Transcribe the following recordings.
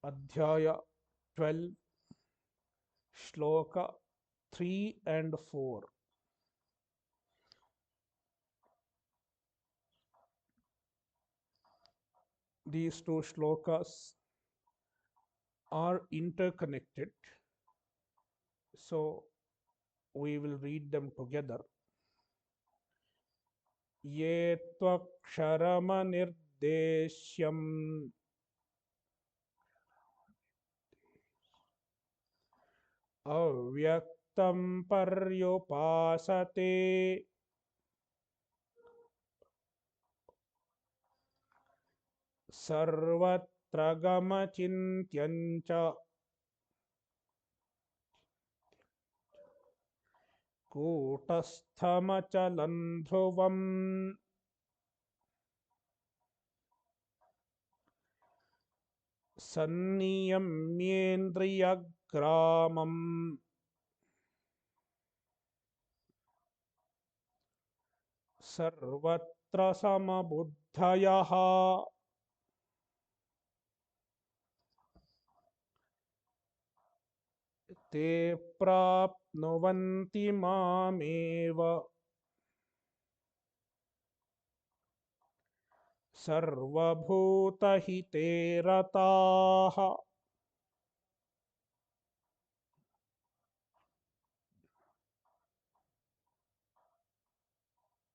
Adhyaya 12, Shloka 3 and 4. These two shlokas are interconnected, so we will read them together. Ye tvaksharamanirdesyam avyaktam paryupasate sarvatra gamachintyan cha कूटस्थमचलं ध्रुवम् सन्नियम्येन्द्रियग्रामम् सर्वत्र समबुद्धयः ते प्राप्नुवन्ति मामेव सर्वभूतहिते रताः.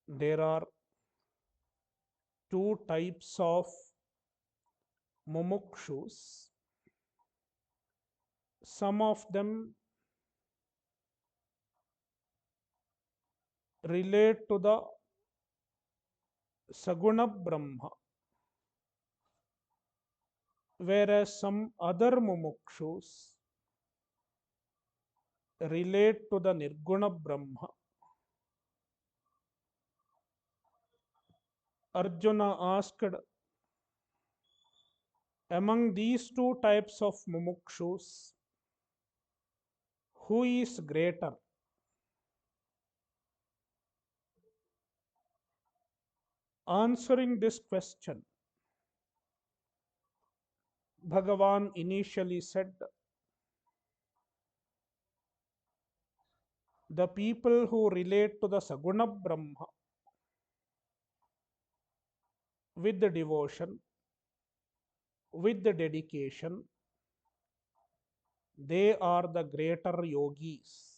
There are two types of mumukshus. Some of them relate to the Saguna Brahma, whereas some other mumukshus relate to the Nirguna Brahma. Arjuna asked, among these two types of mumukshus, who is greater? Answering this question, Bhagavan initially said, the people who relate to the Saguna Brahma with the devotion, with the dedication, they are the greater yogis.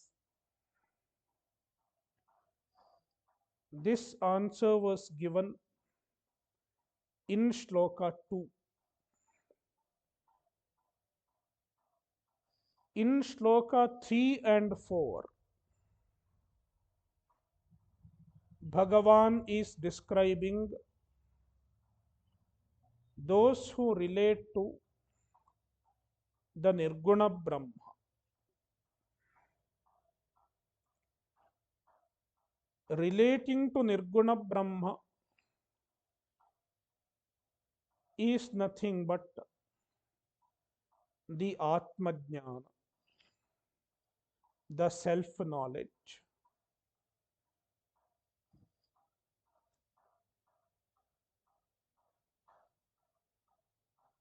This answer was given in Shloka 2. In Shloka 3 and 4, Bhagavan is describing those who relate to the Nirguna Brahma. Relating to Nirguna Brahma is nothing but the Atma Jnana, the self-knowledge.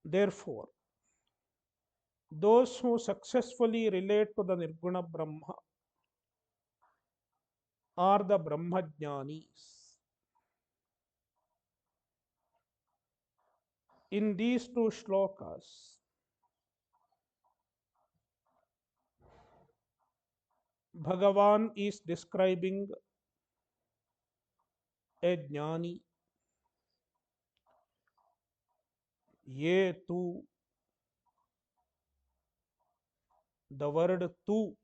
Therefore, those who successfully relate to the Nirguna Brahma are the Brahmajnanis. In these two shlokas, Bhagavan is describing a jnani. Ye tu, the word tu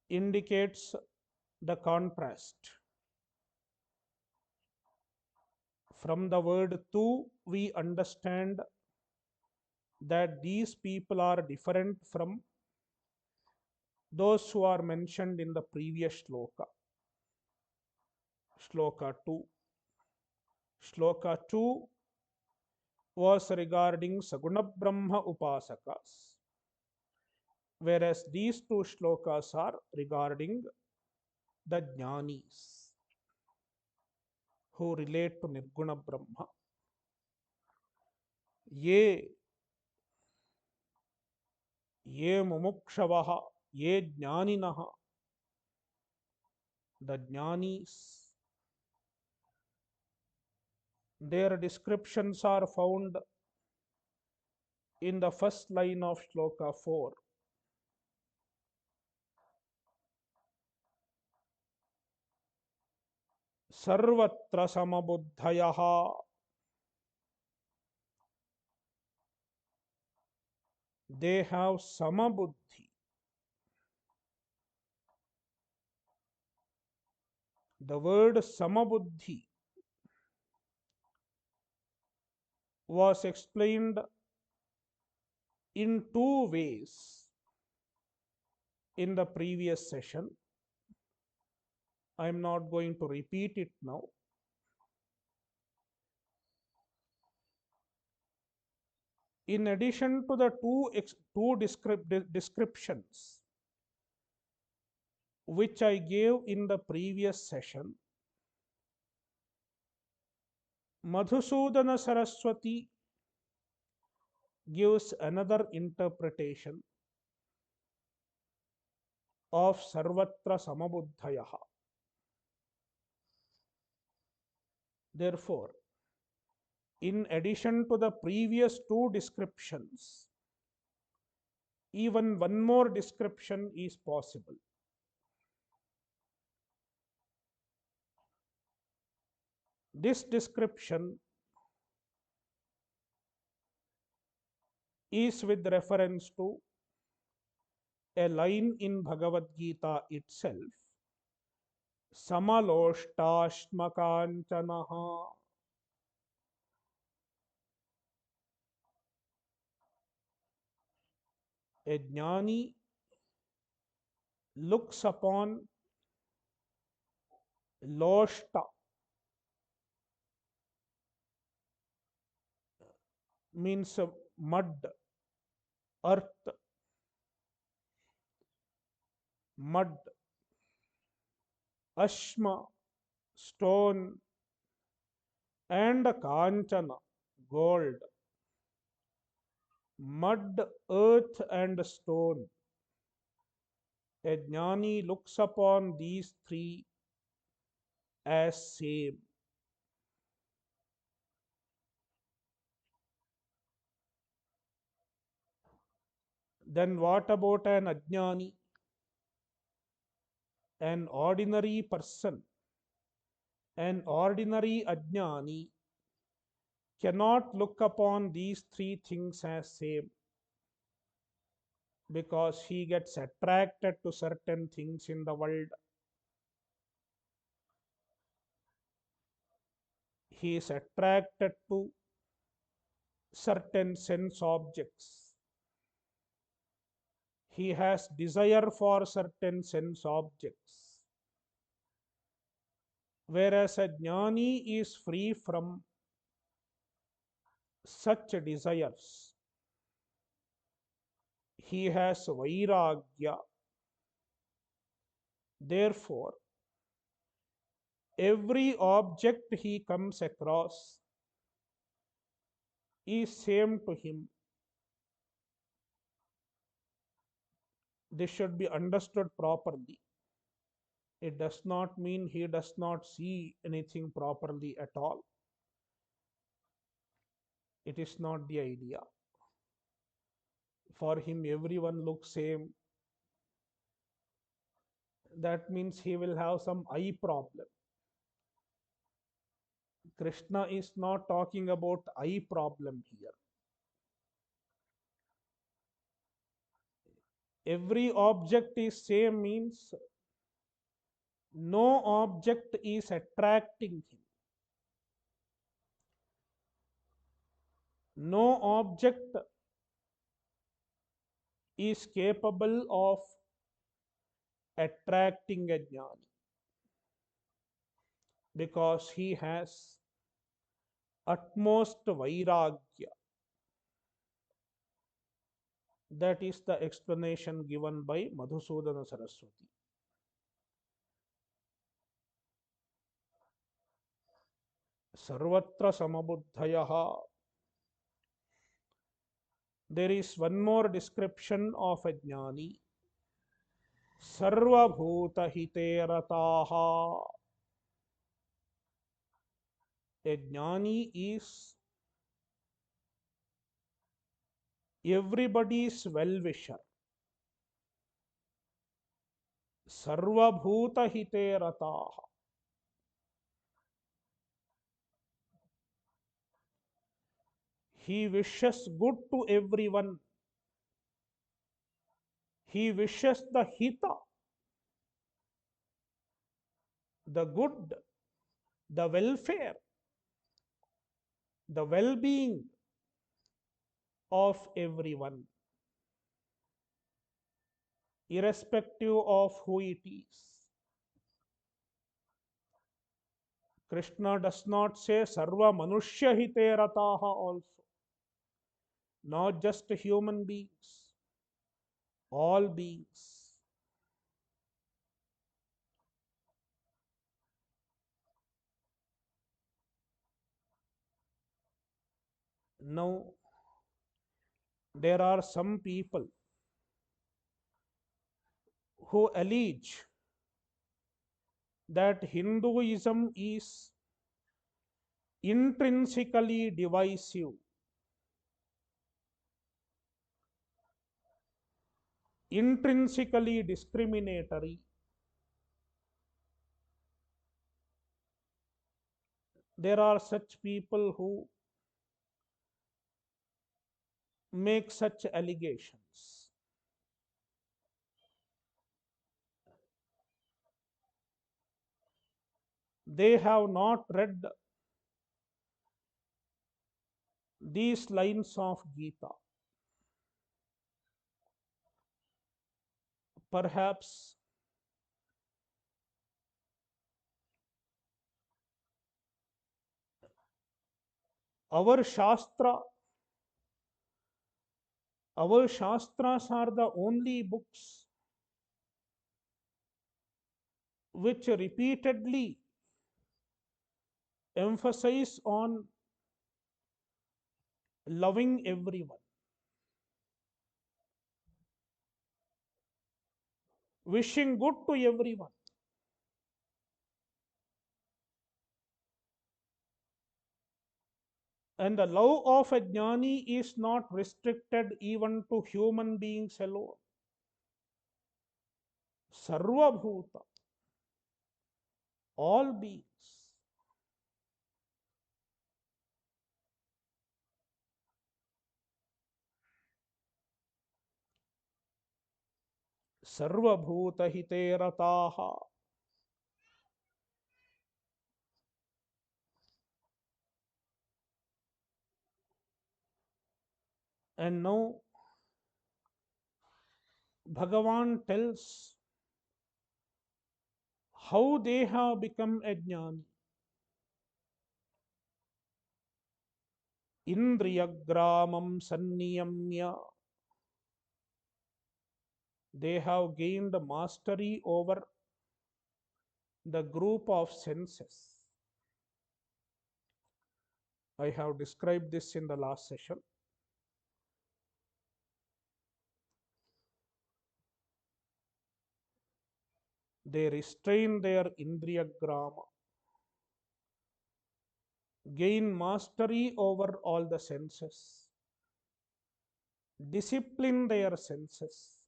indicates the contrast. From the word tu, we understand that these people are different from those who are mentioned in the previous shloka, Shloka 2. Shloka 2 was regarding Saguna Brahma Upasakas, whereas these two shlokas are regarding the Jnanis who relate to Nirguna Brahma. Ye, ye mumukshavaha, ye jnaninaha, the jnanis. Their descriptions are found in the first line of Shloka 4. Sarvatra samabuddhayaha, they have samabuddhi. The word samabuddhi was explained in two ways in the previous session. I am not going to repeat it now. In addition to the two descriptions which I gave in the previous session, Madhusudana Saraswati gives another interpretation of Sarvatra Samabuddhayaha. Therefore, in addition to the previous two descriptions, even one more description is possible. This description is with reference to a line in Bhagavadgita itself, Samaloshtasmakanchanaha. A jnani looks upon loshta, means mud, earth, mud, ashma, stone, and kanchana, gold. Mud, earth, and stone. A jnani looks upon these three as same. Then what about an ajnani? An ordinary person, an ordinary ajnani cannot look upon these three things as same, because he gets attracted to certain things in the world. He is attracted to certain sense objects. He has desire for certain sense objects. Whereas a jnani is free from such desires. He has vairagya. Therefore, every object he comes across is same to him. This should be understood properly. It does not mean he does not see anything properly at all. It is not the idea. For him, everyone looks same. That means he will have some eye problem. Krishna is not talking about eye problem here. Every object is same means no object is attracting him. No object is capable of attracting a jnani, because he has utmost vairagya. That is the explanation given by Madhusudana Saraswati. Sarvatra samabuddhayaha. There is one more description of a jnani. Sarvabhuta hite rataha. A jnani is everybody's well-wisher. Sarvabhuta hite rataha. He wishes good to everyone. He wishes the hita, the good, the welfare, the well-being of everyone, irrespective of who it is. Krishna does not say Sarva Manushya Hite Rataha also, not just human beings, all beings. Now, there are some people who allege that Hinduism is intrinsically divisive, intrinsically discriminatory. There are such people who make such allegations. They have not read these lines of Gita. Perhaps our Shastra, our Shastras are the only books which repeatedly emphasize on loving everyone, wishing good to everyone. And the love of a jnani is not restricted even to human beings alone. Sarvabhuta, all beings. Sarvabhuta hite rataha. And now Bhagavan tells how they have become a jnani. Indriyagramam sanniyamya. They have gained mastery over the group of senses. I have described this in the last session. They restrain their indriyagrama, gain mastery over all the senses, discipline their senses.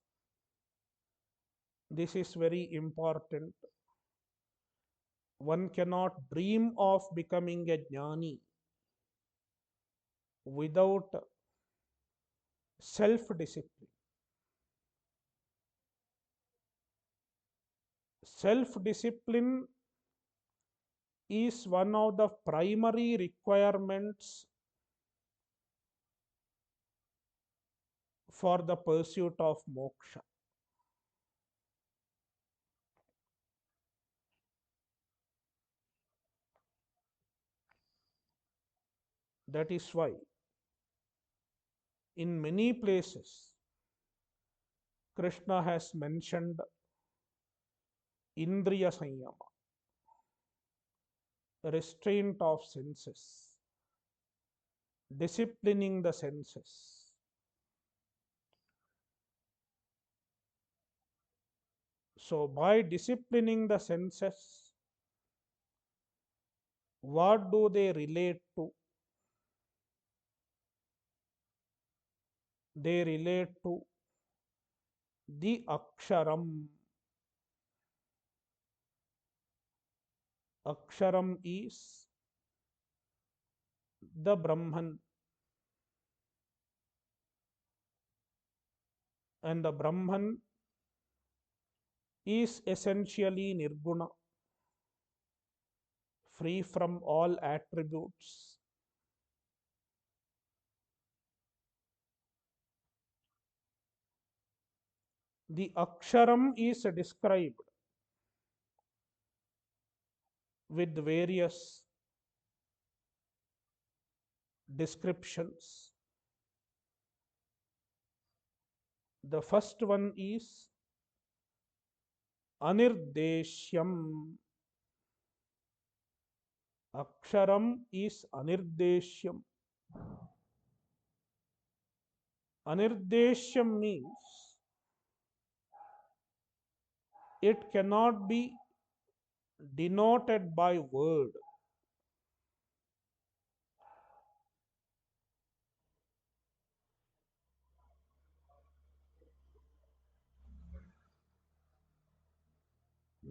This is very important. One cannot dream of becoming a jnani without self-discipline. Self-discipline is one of the primary requirements for the pursuit of moksha. That is why in many places Krishna has mentioned indriya sanyama, restraint of senses, disciplining the senses. So, by disciplining the senses, what do they relate to? They relate to the Aksharam. Aksharam is the Brahman, and the Brahman is essentially Nirguna, free from all attributes. The Aksharam is described with various descriptions. The first one is Anirdeshyam. Aksharam is Anirdeshyam. Anirdeshyam means it cannot be denoted by word.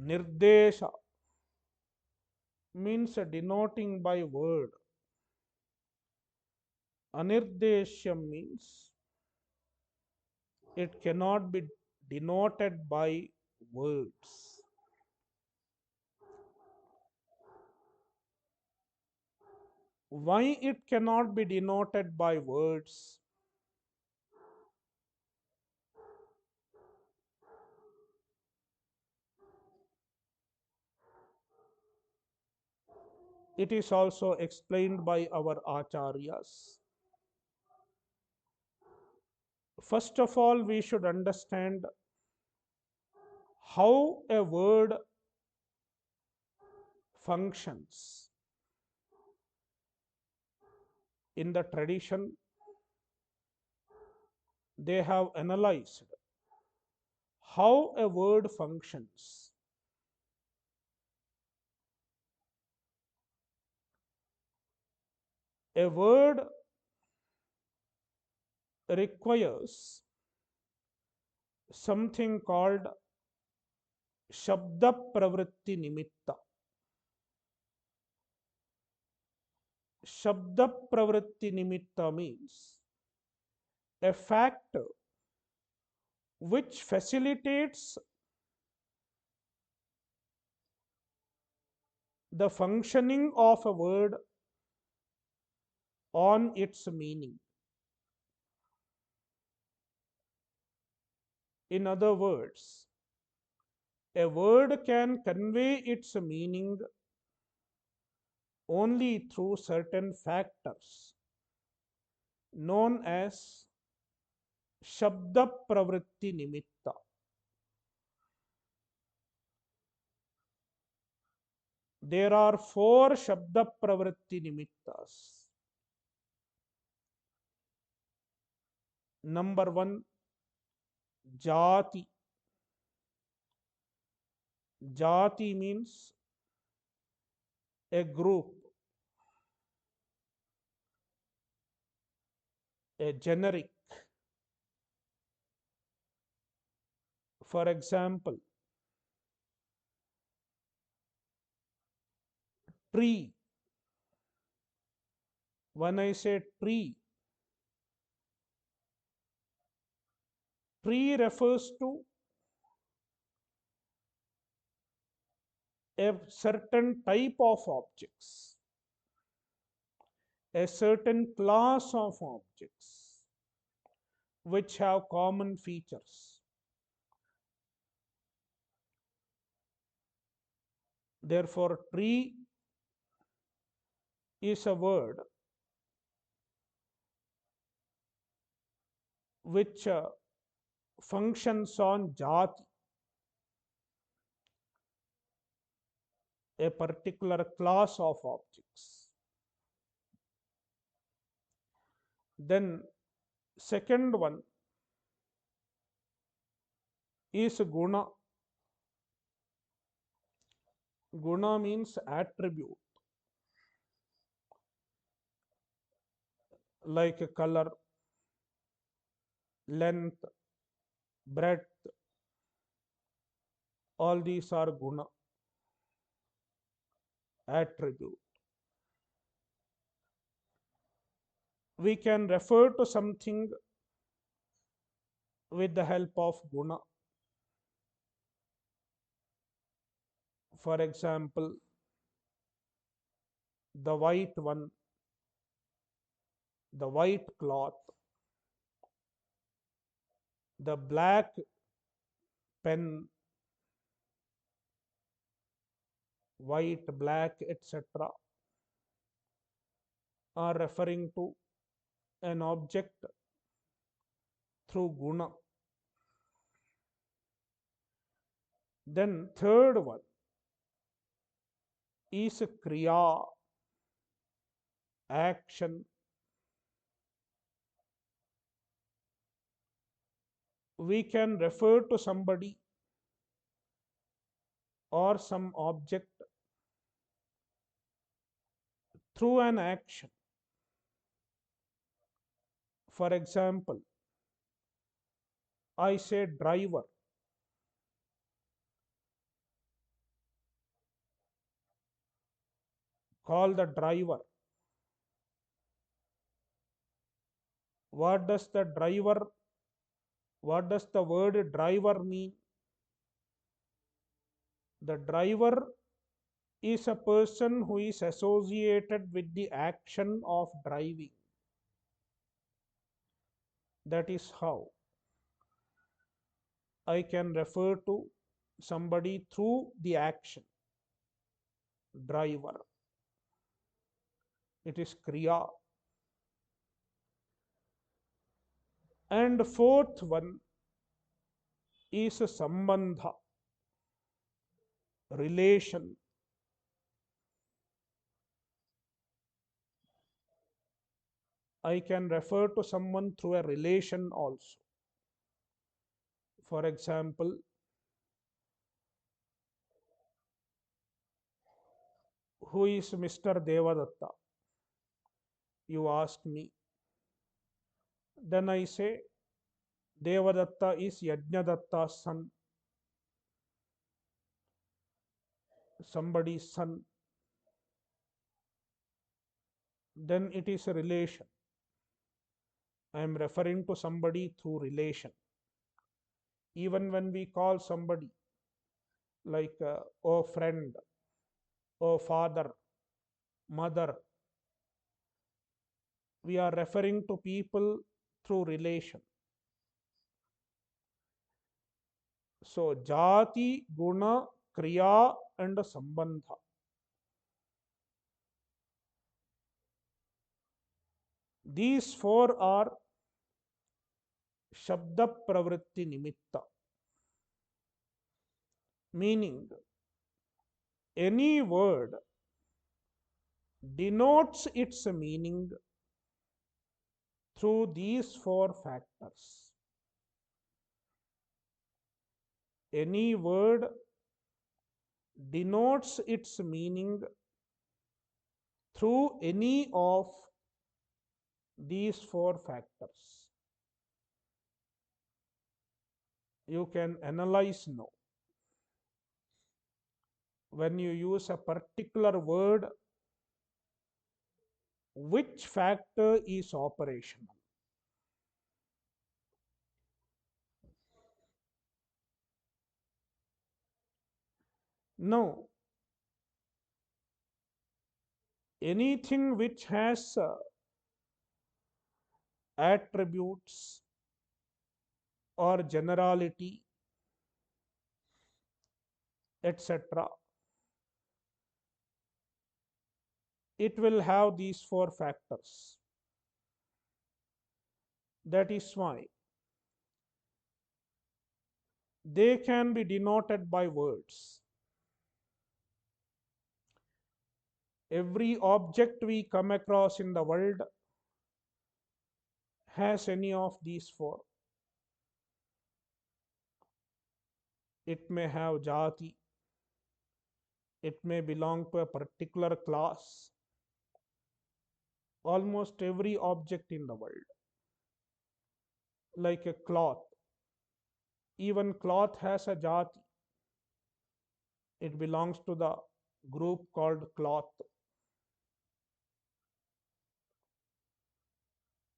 Nirdesha means denoting by word. Anirdeshyam means it cannot be denoted by words. Why it cannot be denoted by words? It is also explained by our acharyas. First of all, we should understand how a word functions. In the tradition, they have analyzed how a word functions. A word requires something called Shabda Pravritti Nimitta. Shabda Pravritti Nimitta means a factor which facilitates the functioning of a word on its meaning. In other words, a word can convey its meaning only through certain factors known as Shabda Pravritti Nimitta. There are four Shabda Pravritti Nimittas. Number one, Jati. Jati means a group, a generic. For example, tree. When I say tree, tree refers to a certain type of objects, a certain class of objects which have common features. Therefore, tree is a word which functions on jati, a particular class of objects. Then, second one is guna. Guna means attribute, like color, length, breadth, all these are guna, attribute. We can refer to something with the help of guna. For example, the white one, the white cloth, the black pen, white, black, etc., are referring to an object through guna. Then third one is kriya, action. We can refer to somebody or some object through an action. For example, I say driver, call the driver. What does the driver, what does the word driver mean? The driver is a person who is associated with the action of driving. That is how I can refer to somebody through the action. Driver. It is kriya. And fourth one is a sambandha, relation. I can refer to someone through a relation also. For example, who is Mr. Devadatta? You ask me. Then I say, Devadatta is Yajnadatta's son, somebody's son. Then it is a relation. I am referring to somebody through relation. Even when we call somebody like, oh friend, oh father, mother, we are referring to people through relation. So, jati, guna, kriya, and sambandha. These four are shabda pravritti nimitta, meaning any word denotes its meaning through these four factors. Any word denotes its meaning through any of these four factors. You can analyze now. When you use a particular word, which factor is operational? Now, anything which has attributes or generality, etc., it will have these four factors. That is why they can be denoted by words. Every object we come across in the world has any of these four. It may have jati, It may belong to a particular class. Almost every object in the world, like a cloth, even cloth has a jati. It belongs to the group called cloth.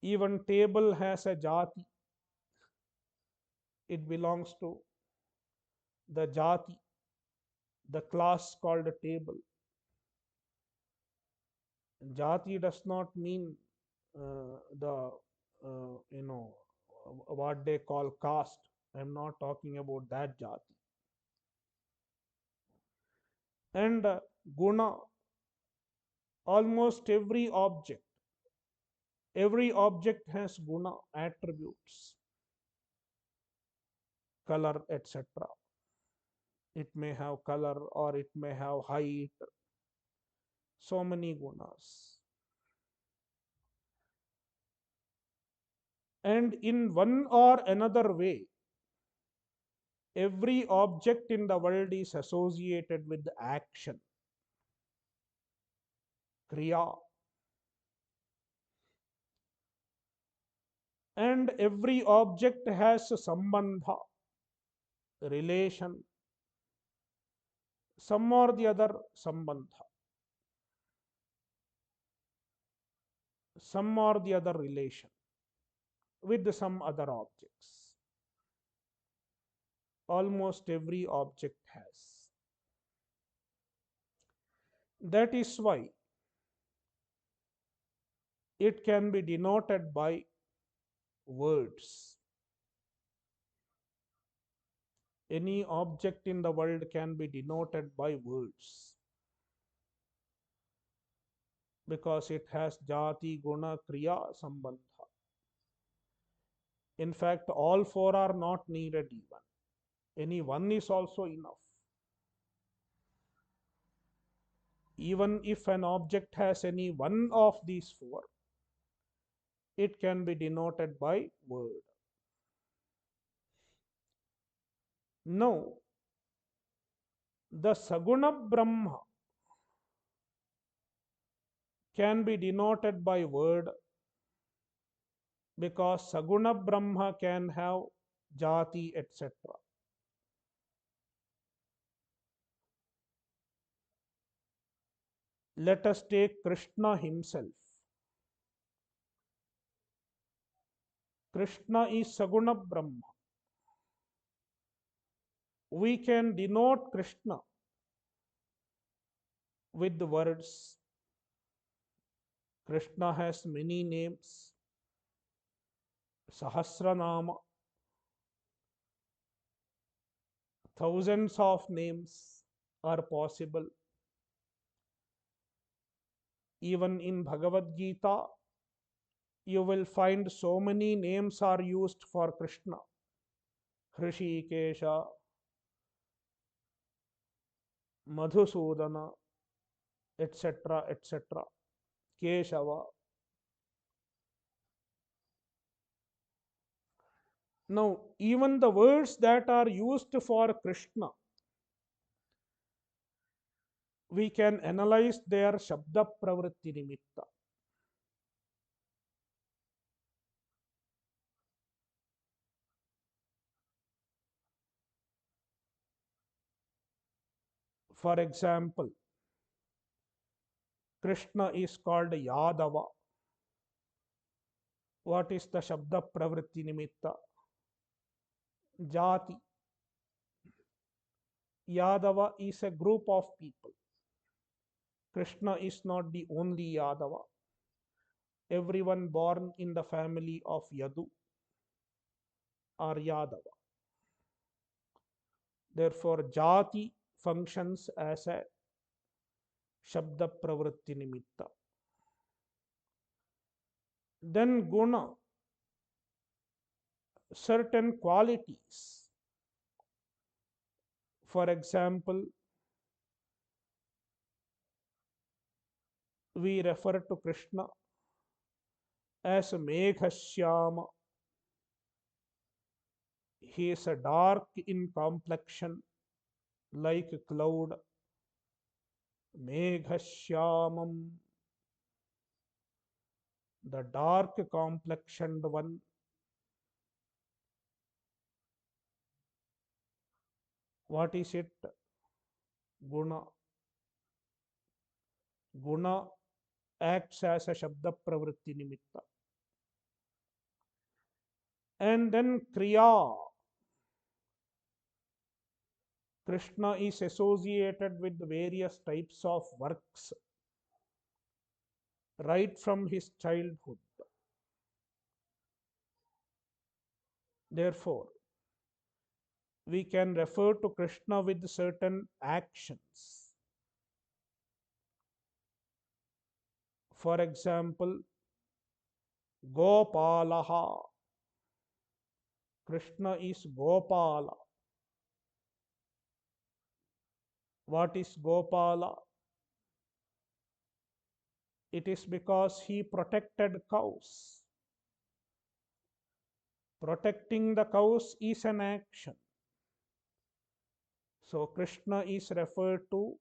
Even table has a jati. It belongs to the jati, the class called a table. Jati does not mean the you know what they call caste. I'm not talking about that jati. And guna, almost every object has guna, attributes, color, etc. It may have color or it may have height, so many gunas. And in one or another way, every object in the world is associated with action, kriya. And every object has a sambandha, relation, some or the other sambandha, some or the other relation with some other objects. Almost every object has. That is why it can be denoted by words. Any object in the world can be denoted by words because it has jati, guna, kriya, sambandha. In fact, all four are not needed even. Any one is also enough. Even if an object has any one of these four, it can be denoted by word. Now, the Saguna Brahma can be denoted by word because Saguna Brahma can have jati, etc. Let us take Krishna himself. Krishna is Saguna Brahma. We can denote Krishna with the words. Krishna has many names, Sahasranama, thousands of names are possible. Even in Bhagavadgita, you will find so many names are used for Krishna. Hrishikesha, Madhusudana, etc., etc., Keshava. Now, even the words that are used for Krishna, we can analyze their Shabda Pravritti Nimitta. For example, Krishna is called Yadava. What is the Shabda Pravritti Nimitta? Jati. Yadava is a group of people. Krishna is not the only Yadava. Everyone born in the family of Yadu are Yadava. Therefore, Jati functions as a Shabda Pravritti Nimitta. Then Guna, certain qualities. For example, we refer to Krishna as Meghashyama. He is a dark in complexion, like a cloud. Meghashyamam, the dark complexioned one. What is it? Guna. Guna acts as a Shabda Pravritti Nimitta. And then Kriya. Krishna is associated with various types of works right from his childhood. Therefore, we can refer to Krishna with certain actions. For example, Gopalaha. Krishna is Gopala. What is Gopala? It is because he protected cows. Protecting the cows is an action. So Krishna is referred to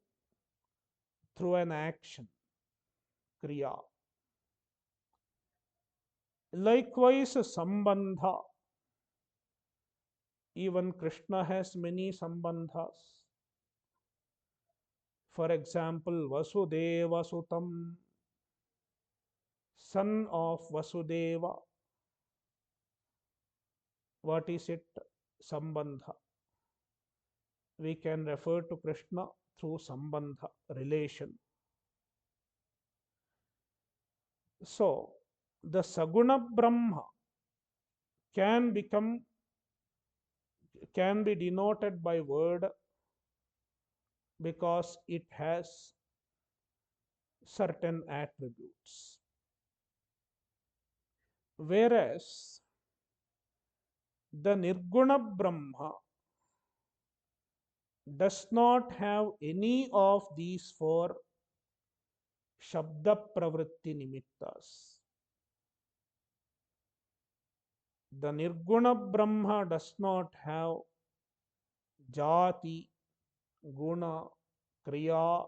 through an action, Kriya. Likewise, Sambandha. Even Krishna has many Sambandhas. For example, Vasudeva Sutam, son of Vasudeva. What is it? Sambandha. We can refer to Krishna through Sambandha, relation. So, the Saguna Brahma can be denoted by word because it has certain attributes. Whereas the Nirguna Brahma does not have any of these four Shabda Pravritti Nimittas. The Nirguna Brahma does not have Jati, Guna, Kriya,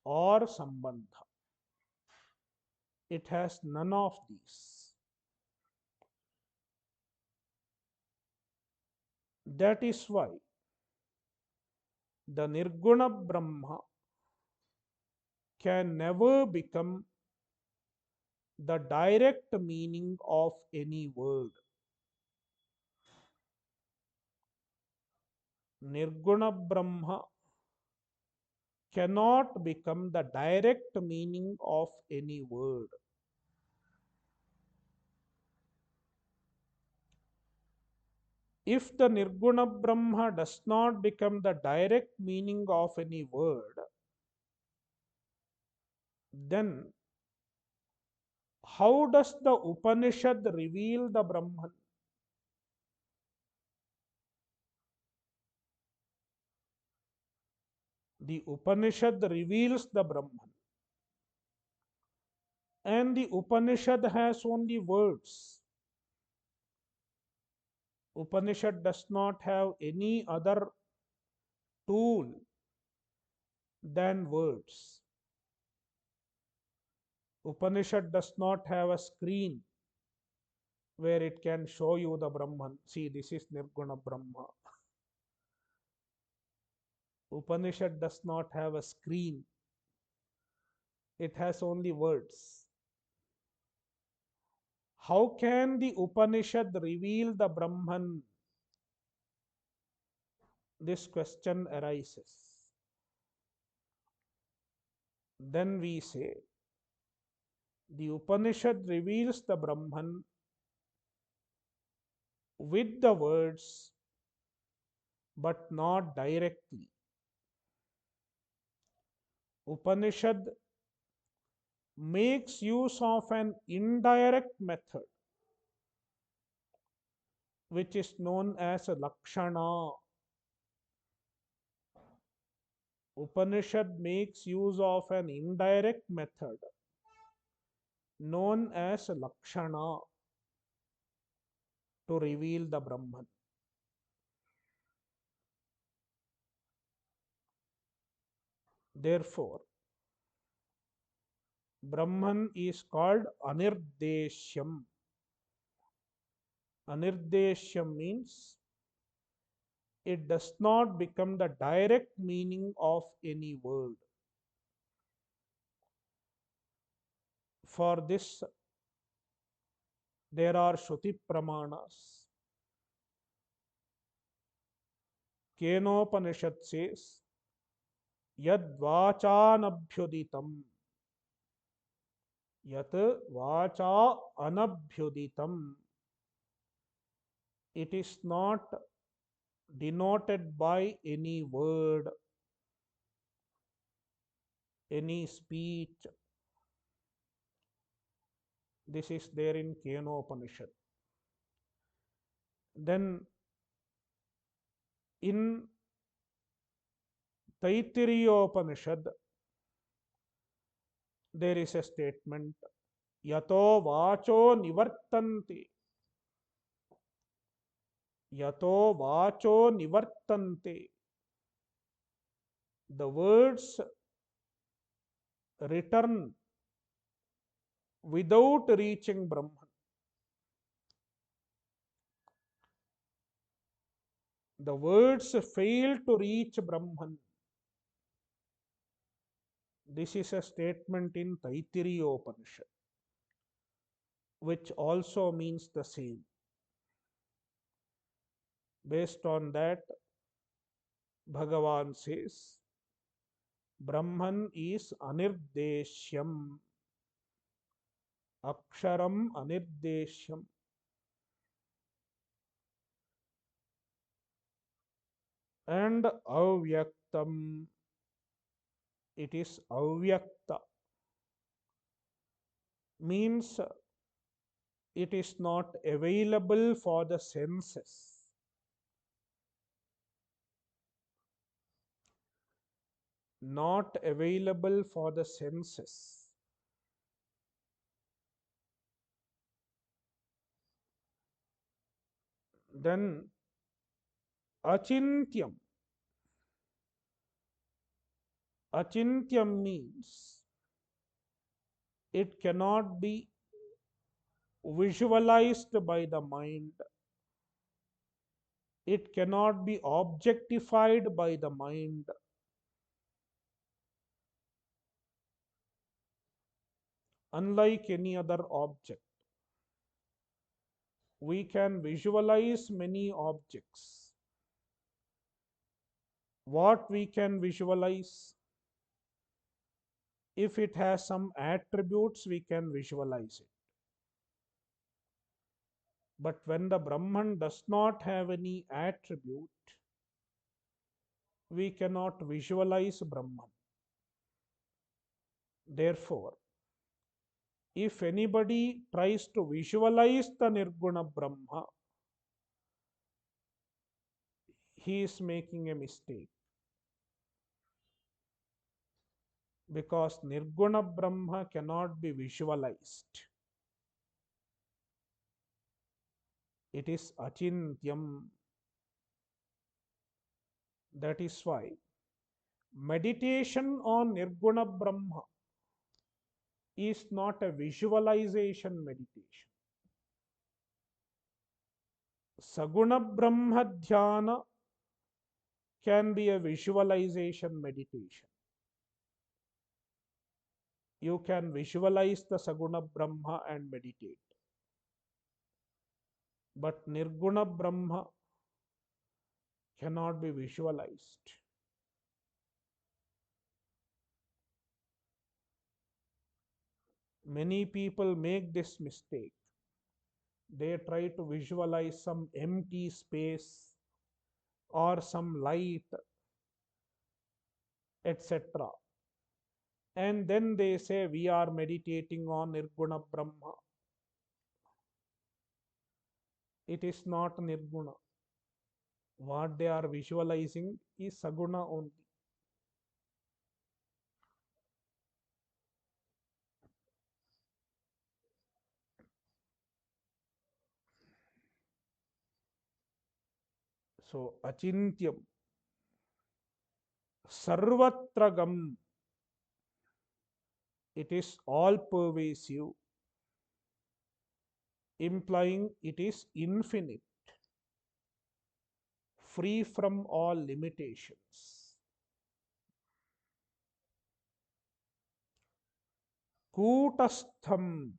or Sambandha. It has none of these. That is why the Nirguna Brahma can never become the direct meaning of any word. Nirguna Brahma cannot become the direct meaning of any word. If the Nirguna Brahma does not become the direct meaning of any word, then how does the Upanishad reveal the Brahman? The Upanishad reveals the Brahman. And the Upanishad has only words. Upanishad does not have any other tool than words. Upanishad does not have a screen where it can show you the Brahman. See, this is Nirguna Brahma. Upanishad does not have a screen. It has only words. How can the Upanishad reveal the Brahman? This question arises. Then we say, the Upanishad reveals the Brahman with the words, but not directly. Upanishad makes use of an indirect method, which is known as a Lakshana. Upanishad makes use of an indirect method known as Lakshana to reveal the Brahman. Therefore, Brahman is called Anirdeshyam. Anirdeshyam means it does not become the direct meaning of any word. For this, there are Shruti Pramanas. Kenopanishad says, Yad Vachanabhyuditam. Yat Vacha Anabhyuditam. It is not denoted by any word, any speech. This is there in Kenopanishad. Then in Taittiriyopanishad, there is a statement, Yato Vacho Nivartante. Yato Vacho Nivartante. The words return without reaching Brahman. The words fail to reach Brahman. This is a statement in Taittiriya Upanishad, which also means the same. Based on that, Bhagavan says, Brahman is Anirdeshyam, Aksharam Anirdeshyam. And Avyaktam, it is Avyakta, means it is not available for the senses. Not available for the senses. Then Achintyam. Achintyam means it cannot be visualized by the mind. It cannot be objectified by the mind. Unlike any other object, we can visualize many objects. What we can visualize? If it has some attributes, we can visualize it. But when the Brahman does not have any attribute, we cannot visualize Brahman. Therefore, if anybody tries to visualize the Nirguna Brahma, he is making a mistake. Because Nirguna Brahma cannot be visualized. It is Achintyam. That is why meditation on Nirguna Brahma is not a visualization meditation. Saguna Brahma Dhyana can be a visualization meditation. You can visualize the Saguna Brahma and meditate. But Nirguna Brahma cannot be visualized. Many people make this mistake. They try to visualize some empty space or some light, etc. And then they say, we are meditating on Nirguna Brahma. It is not Nirguna. What they are visualizing is Saguna only. So, Achintyam, Sarvatragam, It is all pervasive, implying it is infinite, free from all limitations. Kutastham.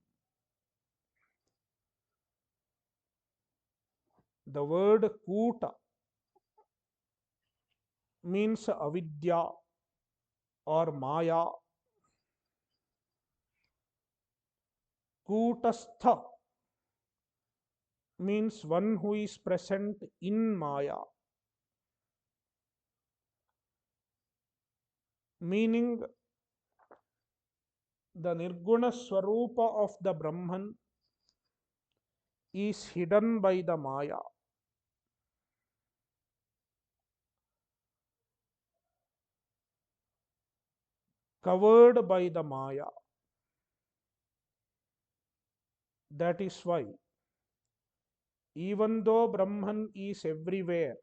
The word Kuta means avidya or maya. Kutastha means one who is present in maya, meaning the nirguna swarupa of the Brahman is hidden by the maya, covered by the maya. That is why, even though Brahman is everywhere,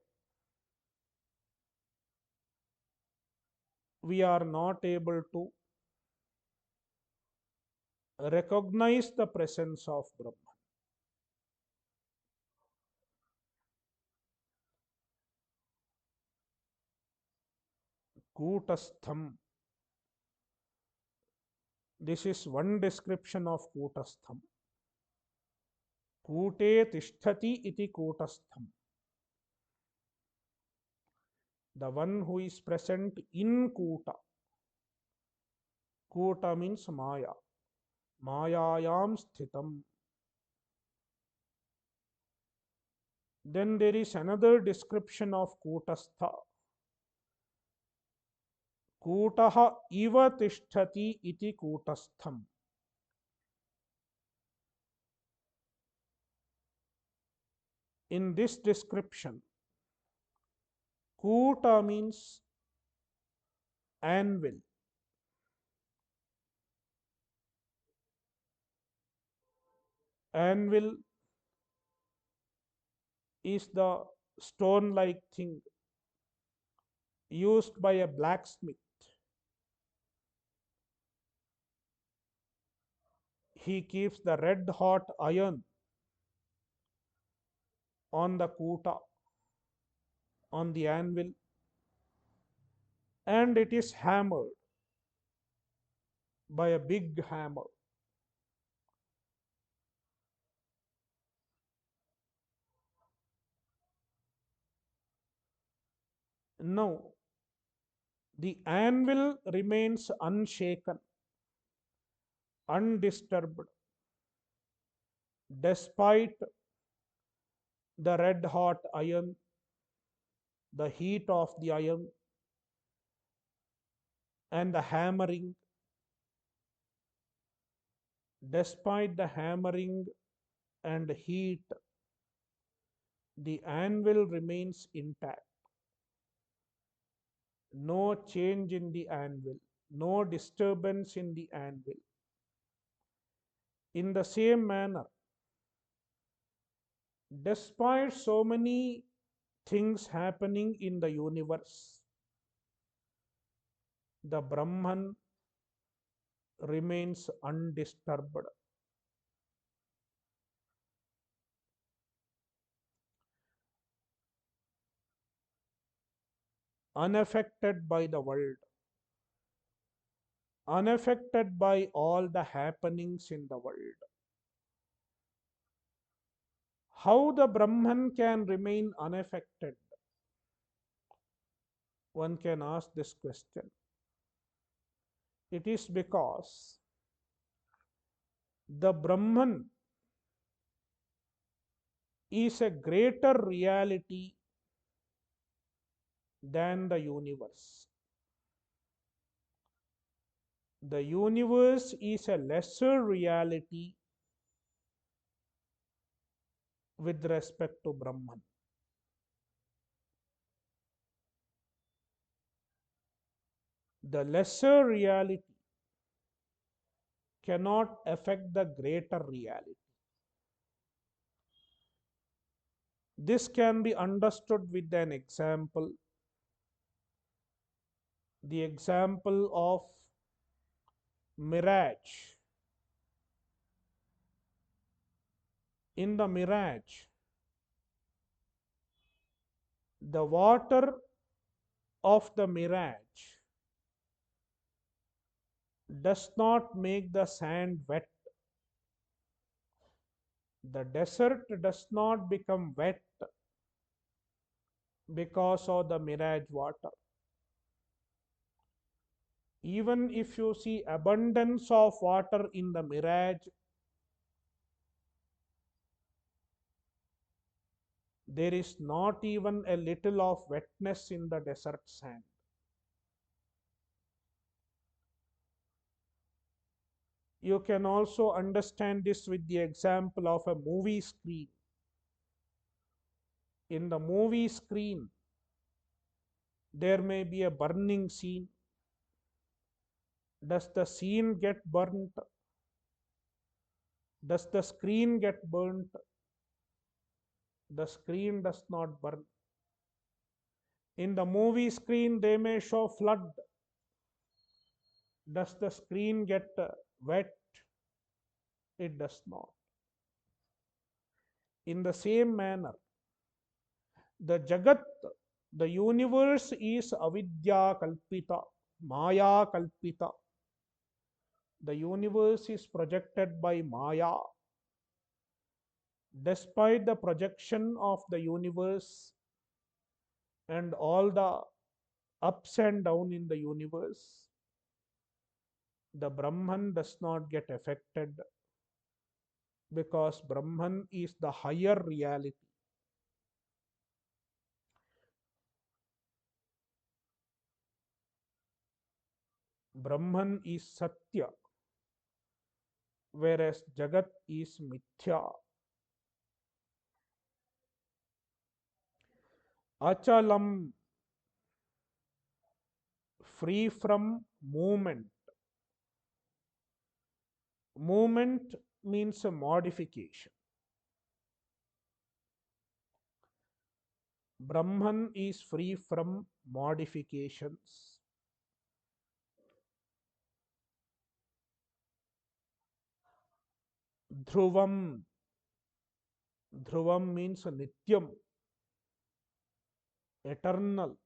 we are not able to recognize the presence of Brahman. Kutastham. This is one description of Kutastham. Kute tishtati iti Kutastham. The one who is present in Kuta. Kuta means Maya. Mayayam sthitam. Then there is another description of Kutastha. Kutaha iva tishtati iti Kutastham. In this description, Kuta means anvil. Anvil is the stone-like thing used by a blacksmith. He keeps the red hot iron on the kuta, on the anvil, and it is hammered by a big hammer. Now, the anvil remains unshaken, undisturbed, despite the red hot iron, the heat of the iron, and the hammering. Despite the hammering and heat, the anvil remains intact. No change in the anvil, no disturbance in the anvil. In the same manner, despite so many things happening in the universe, the Brahman remains undisturbed. Unaffected by the world, unaffected by all the happenings in the world. How the Brahman can remain unaffected? One can ask this question. It is because the Brahman is a greater reality than the universe. The universe is a lesser reality with respect to Brahman. The lesser reality cannot affect the greater reality. This can be understood with an example. The example of mirage. In the mirage, the water of the mirage does not make the sand wet. The desert does not become wet because of the mirage water. Even if you see abundance of water in the mirage, there is not even a little of wetness in the desert sand. You can also understand this with the example of a movie screen. In the movie screen, there may be a burning scene. Does the scene get burnt? Does the screen get burnt? The screen does not burn. In the movie screen, they may show flood. Does the screen get wet? It does not. In the same manner, the Jagat, the universe is avidya kalpita, maya kalpita. The universe is projected by Maya. Despite the projection of the universe and all the ups and downs in the universe, the Brahman does not get affected because Brahman is the higher reality. Brahman is Satya, whereas Jagat is Mithya. Achalam, free from movement. Movement means a modification. Brahman is free from modifications. Dhruvam. Dhruvam means Nityam, eternal,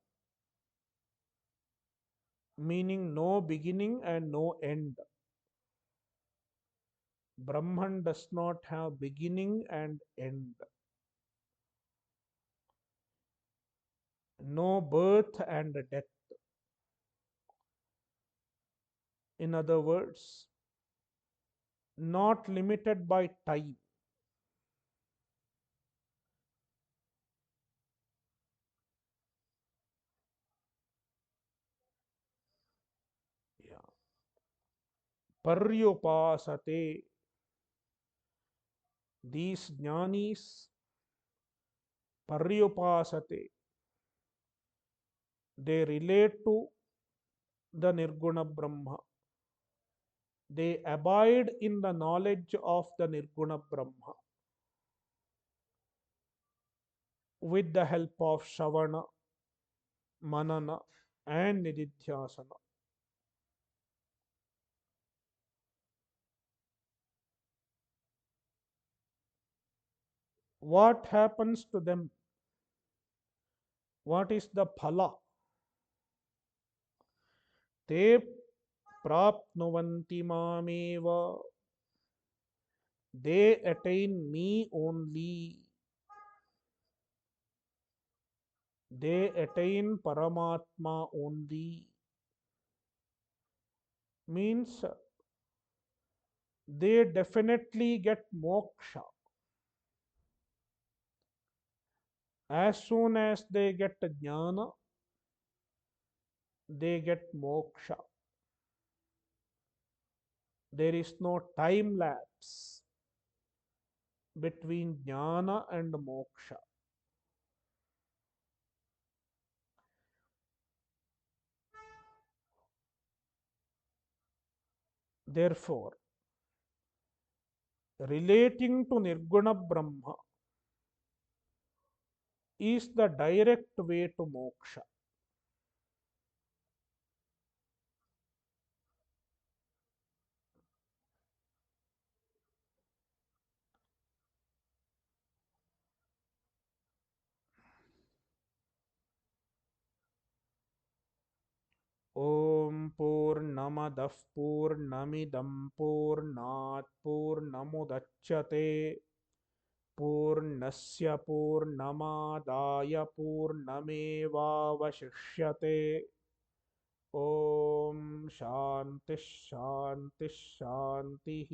meaning no beginning and no end. Brahman does not have beginning and end. No birth and death. In other words, not limited by time. Yeah. Paryupasate. These jnanis, paryupasate, they relate to the Nirguna Brahma. They abide in the knowledge of the Nirguna Brahma with the help of Shravana, Manana, and Nididhyasana. What happens to them? What is the phala? Te prapnuvanti mameva. They attain me only. They attain Paramatma only. Means they definitely get moksha. As soon as they get jnana, they get moksha. There is no time lapse between jnana and moksha. Therefore, relating to Nirguna Brahma is the direct way to moksha. पूर्णमदः पूर्णमिदं पूर्णात् पूर्णमुदच्यते पूर्णस्य पूर्णमादाय पूर्णमेवावशिष्यते। ॐ शान्तिः शान्तिः शान्तिः।